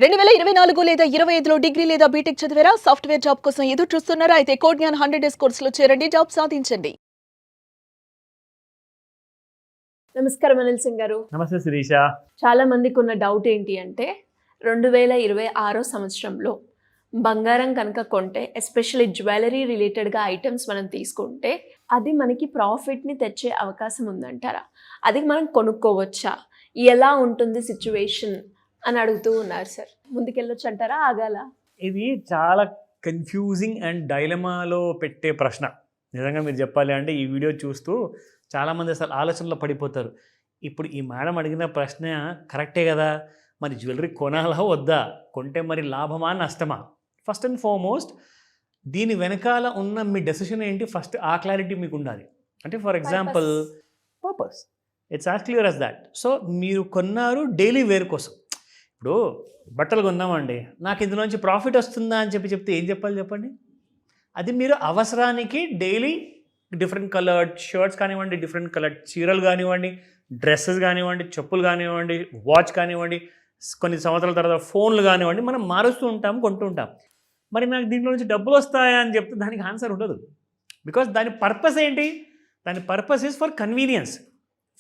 2024 లేదా 25లో డిగ్రీ లేదా బీటెక్ చదివారా? సాఫ్ట్‌వేర్ జాబ్ కోసం ఎదురు చూస్తున్నారా? అయితే కోడ్ జ్ఞాన్ 100 డేస్ కోర్సులో చేరండి. జాబ్ సాధించండి. నమస్కారం అనిల్ సింగ్ గారు. నమస్తే శిరీష. చాలా మందికి ఉన్న డౌట్ ఏంటి అంటే 2026 సంవత్సరంలో బంగారం కనుక కొంటే ఎస్పెషల్లీ జ్యువెలరీ రిలేటెడ్‌గా ఐటెమ్స్ మనం తీసుకుంటే అది మనకి ప్రాఫిట్‌ని తెచ్చే అవకాశం ఉందంటారా? అది మనం కొనుక్కోవచ్చా? ఎలా ఉంటుంది సిట్యుయేషన్ అని అడుగుతూ ఉన్నారు సార్. ముందుకెళ్ళొచ్చు అంటారా? ఆగాలా? ఇది చాలా కన్ఫ్యూజింగ్ అండ్ డైలమాలో పెట్టే ప్రశ్న. నిజంగా మీరు చెప్పాలి అంటే ఈ వీడియో చూస్తూ చాలామంది అసలు ఆలోచనలో పడిపోతారు. ఇప్పుడు ఈ మేడం అడిగిన ప్రశ్న కరెక్టే కదా, మరి జ్యువెలరీ కొనాలా వద్దా, కొంటే మరి లాభమా నష్టమా? ఫస్ట్ అండ్ ఫార్మోస్ట్ దీని వెనకాల ఉన్న మీ డెసిషన్ ఏంటి, ఫస్ట్ ఆ క్లారిటీ మీకు ఉండాలి. అంటే for example purpose, it's as clear as that. So మీరు కొన్నారు డైలీ వేర్ కోసం. ఇప్పుడు బట్టలు కొన్నామండి, నాకు ఇందులోంచి ప్రాఫిట్ వస్తుందా అని చెప్తే ఏం చెప్పాలి చెప్పండి? అది మీరు అవసరానికి డైలీ డిఫరెంట్ కలర్డ్ షర్ట్స్ కానివ్వండి, డిఫరెంట్ కలర్డ్ చీరలు కానివ్వండి, డ్రెస్సెస్ కానివ్వండి, చెప్పులు కానివ్వండి, వాచ్ కానివ్వండి, కొన్ని సంవత్సరాల తర్వాత ఫోన్లు కానివ్వండి, మనం మారుస్తూ ఉంటాం, కొంటూ ఉంటాం. మరి నాకు దీంట్లో నుంచి డబ్బులు వస్తాయా అని చెప్తే దానికి ఆన్సర్ ఉండదు. బికాస్ దాని పర్పస్ ఏంటి? దాని purpose is for convenience,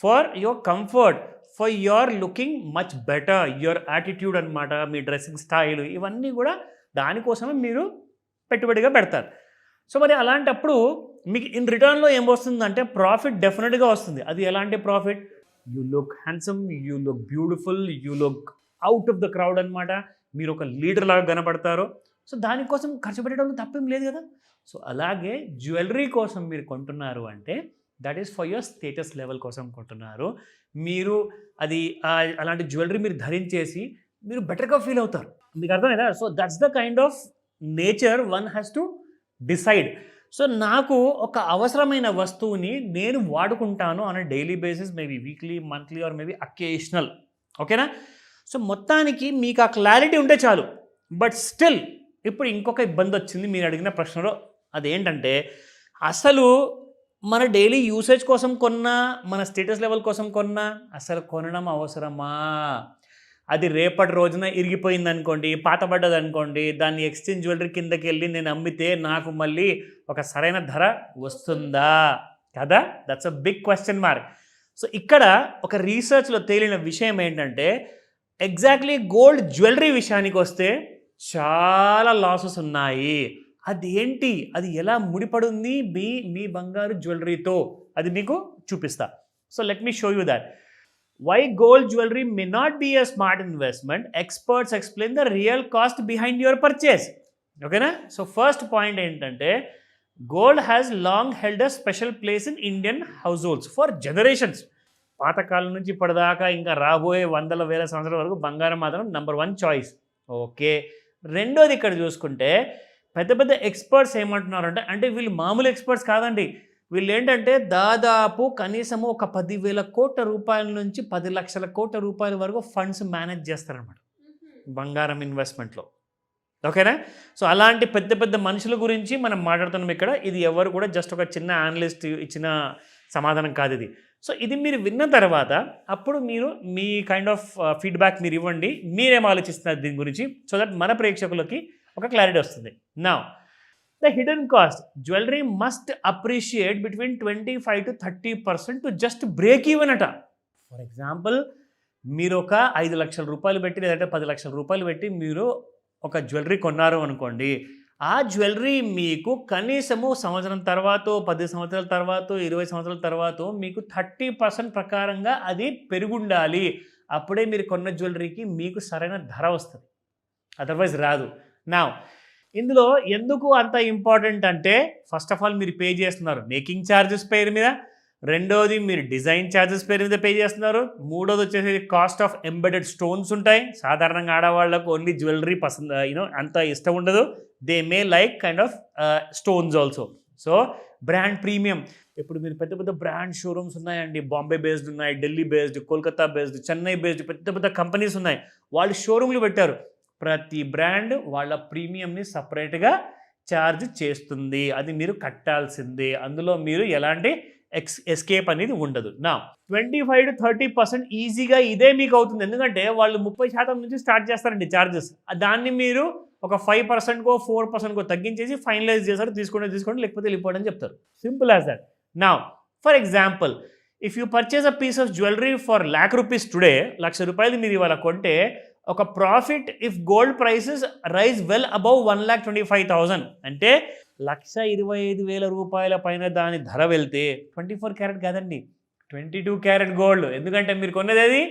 for your comfort, for your looking much better, your attitude అనమాట, మీ డ్రెస్సింగ్ స్టైల్, ఇవన్నీ కూడా దానికోసమే మీరు పెట్టుబడిగా పెడతారు. సో మరి అలాంటప్పుడు మీకు ఇన్ రిటర్న్లో ఏం వస్తుందంటే ప్రాఫిట్ డెఫినెట్గా వస్తుంది. అది ఎలాంటి profit? You look handsome, you look beautiful, you look out of the crowd అనమాట. మీరు ఒక లీడర్ లాగా కనపడతారు. సో దానికోసం ఖర్చు పెట్టడం తప్పేం లేదు కదా. సో అలాగే జ్యువెలరీ కోసం మీరు కొంటున్నారు అంటే that is for your status level కోసం కొంటున్నారు. మీరు అది అలాంటి జ్యువెలరీ మీరు ధరించేసి మీరు బెటర్గా ఫీల్ అవుతారు. మీకు అర్థమైందా? So that's the kind of nature one has to decide. So నాకు ఒక అవసరమైన వస్తువుని నేను వాడుకుంటాను on daily basis, maybe weekly, monthly or maybe occasional. ఓకేనా? సో మొత్తానికి మీకు ఆ క్లారిటీ ఉంటే చాలు. బట్ స్టిల్ ఇప్పుడు ఇంకొక ఇబ్బంది వచ్చింది మీరు అడిగిన ప్రశ్నలో. అదేంటంటే అసలు మన డైలీ యూసేజ్ కోసం కొన్నా, మన స్టేటస్ లెవెల్ కోసం కొన్నా అసలు కొనడం అవసరమా? అది రేపటి రోజున ఇరిగిపోయింది అనుకోండి, పాతబడ్డది అనుకోండి, దాన్ని ఎక్స్చేంజ్ జ్యువెలరీ కిందకి వెళ్ళి నేను అమ్మితే నాకు మళ్ళీ ఒక సరైన ధర వస్తుందా కదా? That's a big question mark. So ఇక్కడ ఒక రీసెర్చ్లో తేలిన విషయం ఏంటంటే ఎగ్జాక్ట్లీ గోల్డ్ జ్యువెలరీ విషయానికి వస్తే చాలా లాసెస్ ఉన్నాయి. అది ఏంటి, అది ఎలా ముడిపడుంది మీ బంగారు జ్యువెలరీతో, అది మీకు చూపిస్తా. So let me show you that. Why gold jewellery may not be a smart investment, experts explain the real cost behind your purchase. ఓకేనా? సో ఫస్ట్ పాయింట్ ఏంటంటే gold has long held a special place in Indian households for generations. పాతకాలం నుంచి ఇప్పటిదాకా ఇంకా రాబోయే వందల వేల సంవత్సరాల వరకు బంగారం మాత్రం నెంబర్ 1 చాయిస్. ఓకే, రెండోది ఇక్కడ చూసుకుంటే పెద్ద పెద్ద ఎక్స్పర్ట్స్ ఏమంటున్నారంటే, అంటే వీళ్ళు మామూలు ఎక్స్పర్ట్స్ కాదండి, వీళ్ళు ఏంటంటే దాదాపు కనీసము ఒక 10,000 కోట్ల రూపాయల నుంచి 10 లక్షల కోట్ల రూపాయల వరకు ఫండ్స్ మేనేజ్ చేస్తారనమాట బంగారం ఇన్వెస్ట్మెంట్లో. ఓకేనా? సో అలాంటి పెద్ద పెద్ద మనుషుల గురించి మనం మాట్లాడుతున్నాం ఇక్కడ. ఇది ఎవరు కూడా జస్ట్ ఒక చిన్న అనలిస్ట్ ఇచ్చిన సమాధానం కాదు ఇది. సో ఇది మీరు విన్న తర్వాత అప్పుడు మీరు మీ కైండ్ ఆఫ్ ఫీడ్బ్యాక్ మీరు ఇవ్వండి, మీరేం ఆలోచిస్తున్నారు దీని గురించి, సో దట్ మన ప్రేక్షకులకి ఒక క్లారిటీ వస్తుంది. Now the hidden cost, jewellery must appreciate between 25 to 30% to just break even అట. ఫర్ ఎగ్జాంపుల్ మీరు ఒక 5 లక్షల రూపాయలు పెట్టి లేదంటే 10 లక్షల రూపాయలు పెట్టి మీరు ఒక జ్యువెలరీ కొన్నారు అనుకోండి, ఆ జ్యువెలరీ మీకు కనీసము సంవత్సరం తర్వాత, 10 సంవత్సరాల తర్వాత, 20 సంవత్సరాల తర్వాత మీకు 30% ప్రకారంగా అది పెరుగుండాలి. అప్పుడే మీరు కొన్న జ్యువెలరీకి మీకు సరైన ధర వస్తుంది, అదర్వైజ్ రాదు. నా ఇందులో ఎందుకు అంత ఇంపార్టెంట్ అంటే ఫస్ట్ ఆఫ్ ఆల్ మీరు పే చేస్తున్నారు మేకింగ్ ఛార్జెస్ పేరు మీద, రెండోది మీరు డిజైన్ ఛార్జెస్ పేరు మీద పే చేస్తున్నారు, మూడోది వచ్చేసి కాస్ట్ ఆఫ్ ఎంబెడెడ్ స్టోన్స్ ఉంటాయి. సాధారణంగా ఆడవాళ్ళకు ఓన్లీ జ్యువెలరీ పసంద అంత ఇష్టం ఉండదు, they may like kind of stones also. So brand premium, ఇప్పుడు మీరు పెద్ద పెద్ద బ్రాండ్ షోరూమ్స్ ఉన్నాయండి, బాంబే బేస్డ్ ఉన్నాయి, Delhi based, Kolkata based, Chennai based, పెద్ద పెద్ద కంపెనీస్ ఉన్నాయి. వాళ్ళు షోరూమ్లు పెట్టారు, ప్రతి బ్రాండ్ వాళ్ళ ప్రీమియంని సపరేట్గా ఛార్జ్ చేస్తుంది, అది మీరు కట్టాల్సిందే. అందులో మీరు ఎలాంటి ఎస్కేప్ అనేది ఉండదు. నా 25 to 30% ఈజీగా ఇదే మీకు అవుతుంది. ఎందుకంటే వాళ్ళు 30% నుంచి స్టార్ట్ చేస్తారండి ఛార్జెస్. దాన్ని మీరు ఒక 5%కో 4%కో తగ్గించేసి ఫైనలైజ్ చేశారు, తీసుకోండి లేకపోతే వెళ్ళిపోవడం అని చెప్తారు. Simple as that. నా for example, if you purchase a piece of jewellery for ₹1,00,000 today, ₹1,00,000 మీరు ఇవాళ కొంటే ఒక profit if gold prices rise well above 1,25,000 అంటే ₹1,25,000 పైన దాని ధర వెళ్తే 24 క్యారెట్ కాదండి, 22 క్యారెట్ గోల్డ్. ఎందుకంటే మీరు కొన్నది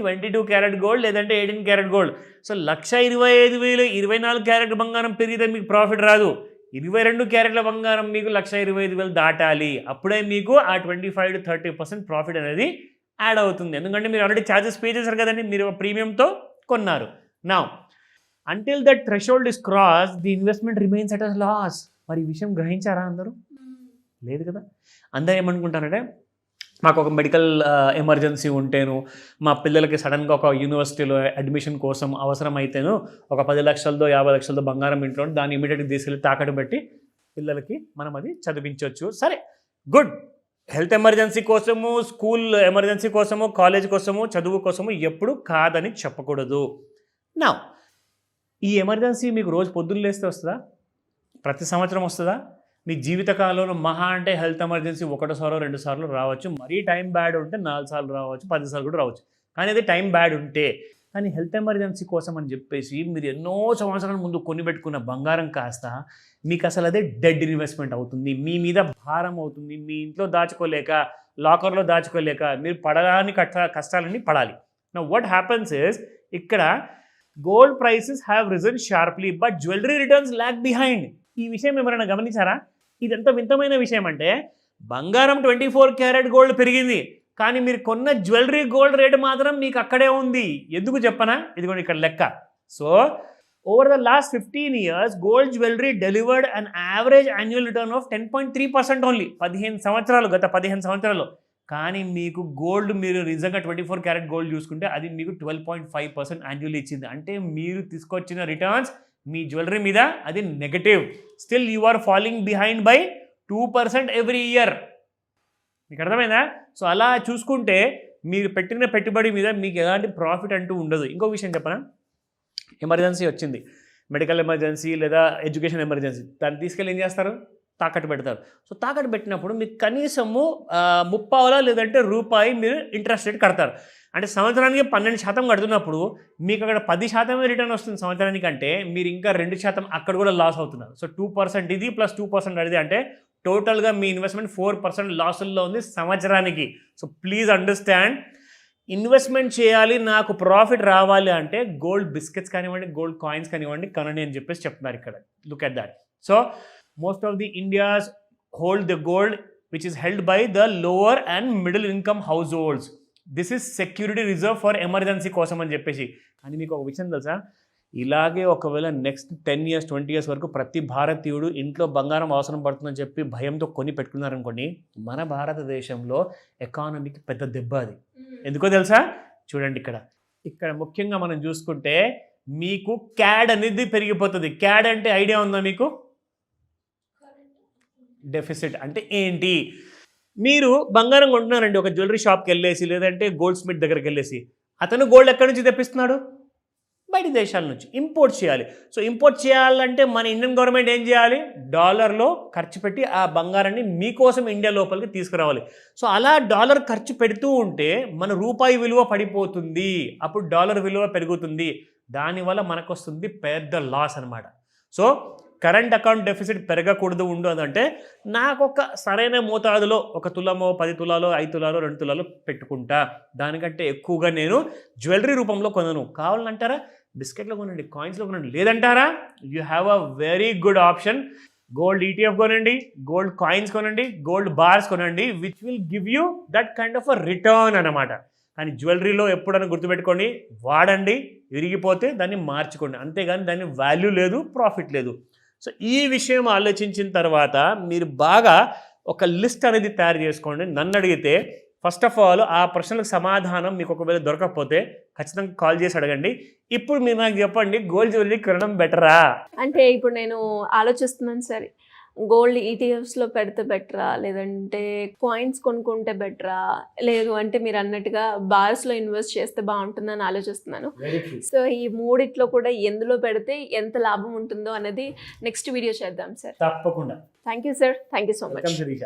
22 క్యారెట్ గోల్డ్ లేదంటే 18 క్యారెట్ గోల్డ్. సో 1,25,000 24 క్యారెట్ బంగారం పెరిగితే మీకు ప్రాఫిట్ రాదు. 22 క్యారెట్ల బంగారం మీకు 1,25,000 దాటాలి. అప్పుడే మీకు ఆ 25 to 30% ప్రాఫిట్ అనేది యాడ్ అవుతుంది. ఎందుకంటే మీరు ఆల్రెడీ ఛార్జెస్ పే చేశారు కదండి, మీరు ప్రీమియంతో కొన్నారు. Now until that threshold is cross the investment remains at a loss. మరి ఈ విషయం గ్రహించారా అందరూ? లేదు కదా. అందరూ ఏమనుకుంటారంటే మాకు ఒక మెడికల్ ఎమర్జెన్సీ ఉంటేను, మా పిల్లలకి సడన్గా ఒక యూనివర్సిటీలో అడ్మిషన్ కోసం అవసరం అయితేను ఒక 10 లక్షలదో 50 లక్షలదో బంగారం ఇంట్లో దాన్ని ఇమీడియట్గా తీసుకెళ్ళి తాకట్టు పెట్టి పిల్లలకి మనం అది చదివించవచ్చు. సరే, గుడ్. హెల్త్ ఎమర్జెన్సీ కోసము, స్కూల్ ఎమర్జెన్సీ కోసము, కాలేజ్ కోసము, చదువు కోసము ఎప్పుడు కాదని చెప్పకూడదు. నా ఈ ఎమర్జెన్సీ మీకు రోజు పొద్దున్న లేస్తే వస్తుందా? ప్రతి సంవత్సరం వస్తుందా? మీ జీవితకాలంలో మహా అంటే హెల్త్ ఎమర్జెన్సీ 1 సారో 2 సార్లు రావచ్చు. మరీ టైం బ్యాడ్ ఉంటే 4 సార్లు రావచ్చు, 10 సార్లు కూడా రావచ్చు. కానీ అది టైం బ్యాడ్ ఉంటే. కానీ హెల్త్ ఎమర్జెన్సీ కోసం అని చెప్పేసి మీరు ఎన్నో సంవత్సరాల ముందు కొనిపెట్టుకున్న బంగారం కాస్త మీకు అసలు అదే డెడ్ ఇన్వెస్ట్మెంట్ అవుతుంది, మీ మీద భారం అవుతుంది. మీ ఇంట్లో దాచుకోలేక, లాకర్లో దాచుకోలేక మీరు పడడానికి కష్టాలన్నీ పడాలి. నౌ వాట్ హ్యాపన్స్ ఇస్, ఇక్కడ gold prices have risen sharply but jewellery returns lag behind. ఈ విషయం ఎవరైనా గమనించారా? ఇది ఎంత వింతమైన విషయం అంటే బంగారం 24 క్యారెట్ గోల్డ్ పెరిగింది, కానీ మీరు కొన్న జ్యువెలరీ గోల్డ్ రేట్ మాత్రం మీకు అక్కడే ఉంది. ఎందుకు చెప్పనా? ఇదిగోండి ఇక్కడ లెక్క. So over the last 15 years gold jewellery delivered an average annual return of 10.3% only. 15 సంవత్సరాలు, గత 15 సంవత్సరాలు. కానీ మీకు గోల్డ్, మీరు నిజంగా 24 క్యారెట్ గోల్డ్ చూసుకుంటే అది మీకు 12.5% యాన్యువల్ ఇచ్చింది. అంటే మీరు తీసుకొచ్చిన రిటర్న్స్ మీ జ్యువెలరీ మీద అది negative. Still you are following behind by 2% every year. మీకు అర్థమైందా? సో అలా చూసుకుంటే మీరు పెట్టిన పెట్టుబడి మీద మీకు ఎలాంటి ప్రాఫిట్ అంటూ ఉండదు. ఇంకో విషయం చెప్పనా, ఎమర్జెన్సీ వచ్చింది, మెడికల్ ఎమర్జెన్సీ లేదా ఎడ్యుకేషన్ ఎమర్జెన్సీ, దాన్ని తీసుకెళ్ళి ఏం చేస్తారు? తాకట్టు పెడతారు. సో తాకట్టు పెట్టినప్పుడు మీకు కనీసము 30 లేదంటే రూపాయి మీరు ఇంట్రెస్ట్ రేట్ కడతారు. అంటే సంవత్సరానికి 12% కడుతున్నప్పుడు మీకు అక్కడ 10% రిటర్న్ వస్తుంది సంవత్సరానికి. అంటే మీరు ఇంకా 2% అక్కడ కూడా లాస్ అవుతున్నారు. సో 2% ఇది ప్లస్ 2% అది, అంటే టోటల్గా మీ ఇన్వెస్ట్మెంట్ 4% లాసుల్లో ఉంది సంవత్సరానికి. సో ప్లీజ్ అండర్స్టాండ్, ఇన్వెస్ట్మెంట్ చేయాలి, నాకు ప్రాఫిట్ రావాలి అంటే గోల్డ్ బిస్కెట్స్ కానివ్వండి, గోల్డ్ కాయిన్స్ కానివ్వండి కొనండి అని చెప్పేసి చెప్తున్నారు ఇక్కడ. Look at that. So most of the India's hold the gold which is held by the lower and middle income house holds. This is security reserve for emergency కోసం అని చెప్పేసి. కానీ మీకు ఒక విషయం తెలుసా, ఇలాగే ఒకవేళ నెక్స్ట్ 10 years 20 years వరకు ప్రతి భారతీయుడు ఇంట్లో బంగారం అవసరం పడుతుందని చెప్పి భయంతో కొని పెట్టుకున్నారనుకోండి, మన భారతదేశంలో ఎకానమీకి పెద్ద దెబ్బ అది. ఎందుకో తెలుసా? చూడండి ఇక్కడ ముఖ్యంగా మనం చూసుకుంటే మీకు క్యాడ్ అనేది పెరిగిపోతుంది. క్యాడ్ అంటే ఐడియా ఉందా మీకు? డెఫిసిట్ అంటే ఏంటి? మీరు బంగారం కొంటున్నారండి ఒక జ్యువెలరీ షాప్కి వెళ్ళేసి, లేదంటే గోల్డ్ స్మిత్ దగ్గరికి వెళ్ళేసి, అతను గోల్డ్ ఎక్కడి నుంచి తెప్పిస్తున్నాడు? బయట దేశాల నుంచి ఇంపోర్ట్ చేయాలి. సో ఇంపోర్ట్ చేయాలంటే మన ఇండియన్ గవర్నమెంట్ ఏం చేయాలి? డాలర్లో ఖర్చు పెట్టి ఆ బంగారాన్ని మీకోసం ఇండియా లోపలికి తీసుకురావాలి. సో అలా డాలర్ ఖర్చు పెడుతూ ఉంటే మన రూపాయి విలువ పడిపోతుంది, అప్పుడు డాలర్ విలువ పెరుగుతుంది. దానివల్ల మనకు వస్తుంది పెద్ద లాస్ అనమాట. సో కరెంట్ అకౌంట్ డెఫిసిట్ పెరగకూడదు ఉండదంటే నాకు ఒక సరైన మోతాదులో 1 తులమో 10 తులాలో 5 తులాలో 2 తులాలో పెట్టుకుంటా, దానికంటే ఎక్కువగా నేను జ్యువెలరీ రూపంలో కొనను. కావాలంటారా బిస్కెట్లో కొనండి, కాయిన్స్లో కొనండి. లేదంటారా you have a very good option, gold ETF కొనండి, గోల్డ్ కాయిన్స్ కొనండి, గోల్డ్ బార్స్ కొనండి, which will give you that kind of a return అనమాట. కానీ జ్యువెలరీలో ఎప్పుడైనా గుర్తుపెట్టుకోండి, వాడండి, విరిగిపోతే దాన్ని మార్చుకోండి, అంతేగాని దాన్ని వాల్యూ లేదు, ప్రాఫిట్ లేదు. సో ఈ విషయం ఆలోచించిన తర్వాత మీరు బాగా ఒక లిస్ట్ అనేది తయారు చేసుకోండి. నన్ను అడిగితే ఫస్ట్ ఆఫ్ ఆల్ ఆ ప్రశ్నలకు సమాధానం మీకు ఒకవేళ దొరకకపోతే ఖచ్చితంగా కాల్ చేసి అడగండి. ఇప్పుడు మీరు నాకు చెప్పండి, గోల్డ్ జ్యువెలరీ కొనడం బెటరా? అంటే ఇప్పుడు నేను ఆలోచిస్తున్నాను సరే, గోల్డ్ ఈటీఎఫ్స్లో పెడితే బెటరా, లేదంటే కాయిన్స్ కొనుక్కుంటే బెటరా, లేదు అంటే మీరు అన్నట్టుగా బార్స్లో ఇన్వెస్ట్ చేస్తే బాగుంటుందని ఆలోచిస్తున్నాను. సో ఈ మూడిట్లో కూడా ఎందులో పెడితే ఎంత లాభం ఉంటుందో అనేది నెక్స్ట్ వీడియో చేద్దాం సార్. తప్పకుండా. Thank you sir, thank you so much. Welcome Sirisha.